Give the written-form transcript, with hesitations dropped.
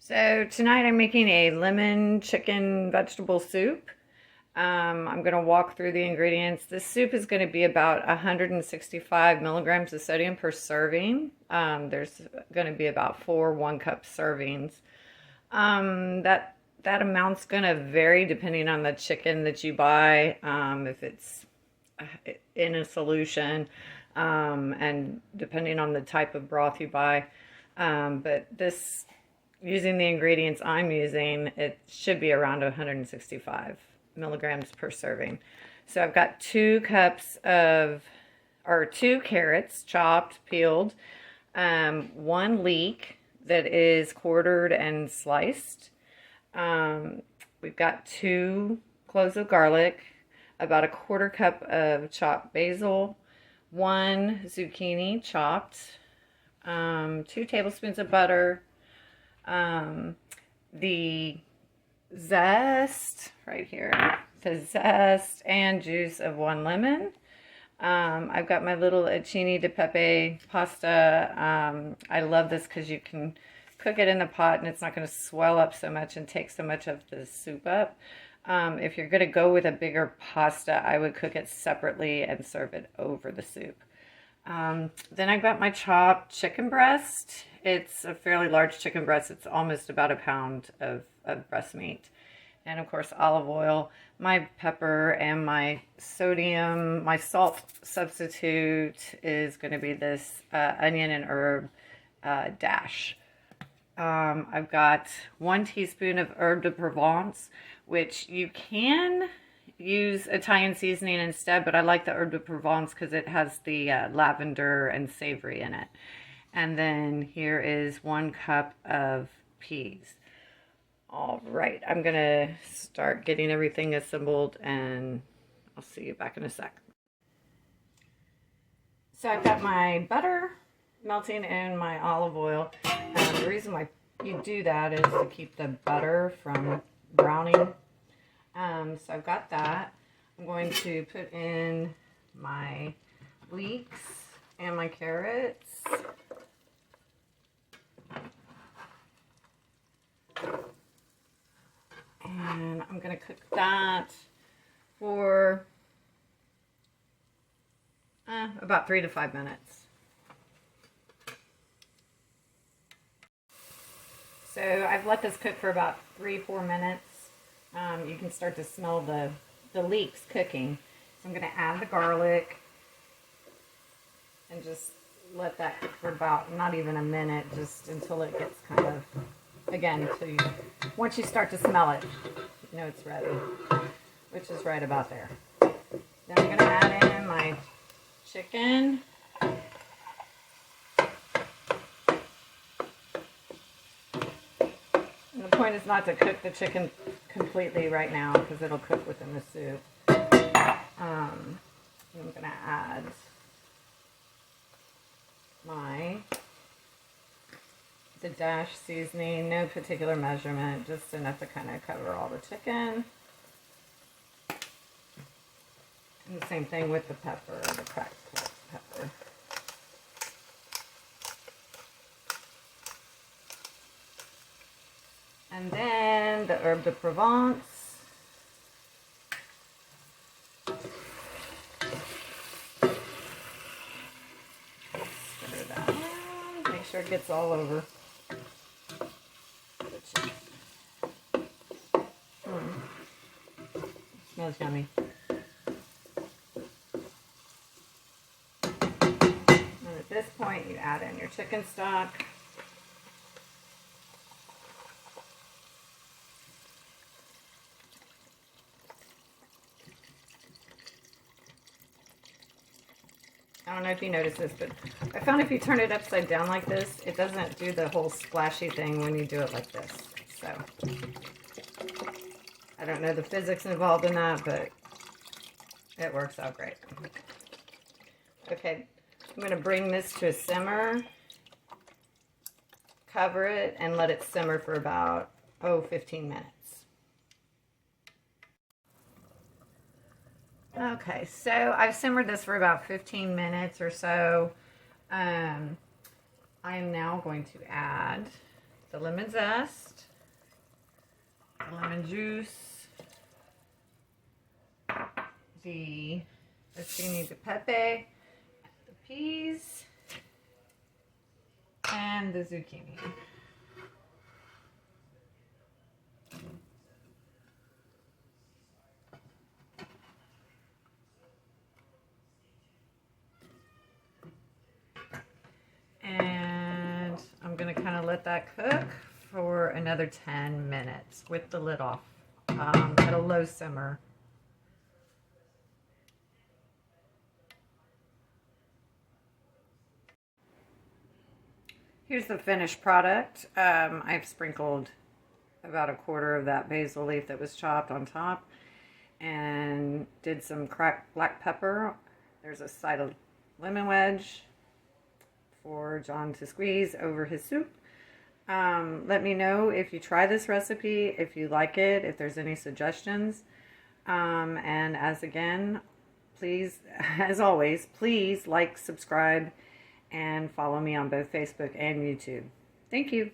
So tonight I'm making a lemon chicken vegetable soup. I'm going to walk through the ingredients. This soup is going to be about 165 milligrams of sodium per serving. There's going to be about 4 1-cup servings. That amount's going to vary depending on the chicken that you buy, if it's in a solution, and depending on the type of broth you buy. But this, using the ingredients I'm using, it should be around 165 milligrams per serving. So I've got 2 carrots chopped, peeled, 1 leek that is quartered and sliced. We've got 2 cloves of garlic, about a 1/4 cup of chopped basil, 1 zucchini chopped, 2 tablespoons of butter, the zest right here, the zest and juice of 1 lemon. I've got my little acini di pepe pasta. I love this because you can cook it in the pot and it's not going to swell up so much and take so much of the soup up. If you're going to go with a bigger pasta, I would cook it separately and serve it over the soup. Then I've got my chopped chicken breast. It's a fairly large chicken breast. It's almost about a pound of breast meat. And of course, olive oil, my pepper, and my sodium. My salt substitute is going to be this onion and herb dash. I've got 1 teaspoon of herb de Provence, which you can use Italian seasoning instead, but I like the herb de Provence because it has the lavender and savory in it. And then here is 1 cup of peas. All right, I'm gonna start getting everything assembled and I'll see you back in a sec. So I've got my butter melting in my olive oil. The reason why you do that is to keep the butter from browning. So I've got that. I'm going to put in my leeks and my carrots. And I'm going to cook that for about 3 to 5 minutes. So I've let this cook for about 3-4 minutes. You can start to smell the leeks cooking. So I'm going to add the garlic and just let that cook for about not even a minute, just until it gets kind of, again, once you start to smell it, you know it's ready, which is right about there. Then I'm going to add in my chicken. And the point is not to cook the chicken completely right now because it'll cook within the soup. I'm going to add the dash seasoning, no particular measurement, just enough to kind of cover all the chicken. And the same thing with the pepper, the cracked pepper. And then the herb de Provence. Stir that around, make sure it gets all over. Smells yummy. And at this point, you add in your chicken stock. I don't know if you noticed this, but I found if you turn it upside down like this, it doesn't do the whole splashy thing when you do it like this. So, I don't know the physics involved in that, but it works out great. Okay, I'm going to bring this to a simmer, cover it, and let it simmer for about, 15 minutes. Okay, so I've simmered this for about 15 minutes or so. I am now going to add the lemon zest, the lemon juice, the zucchini de pepe, the peas, and the zucchini. And I'm going to kind of let that cook for another 10 minutes with the lid off at a low simmer. Here's the finished product. I've sprinkled about a quarter of that basil leaf that was chopped on top and did some cracked black pepper. There's a side of lemon wedge for John to squeeze over his soup. Let me know if you try this recipe, if you like it, if there's any suggestions. And please, as always, please like, subscribe, and follow me on both Facebook and YouTube. Thank you.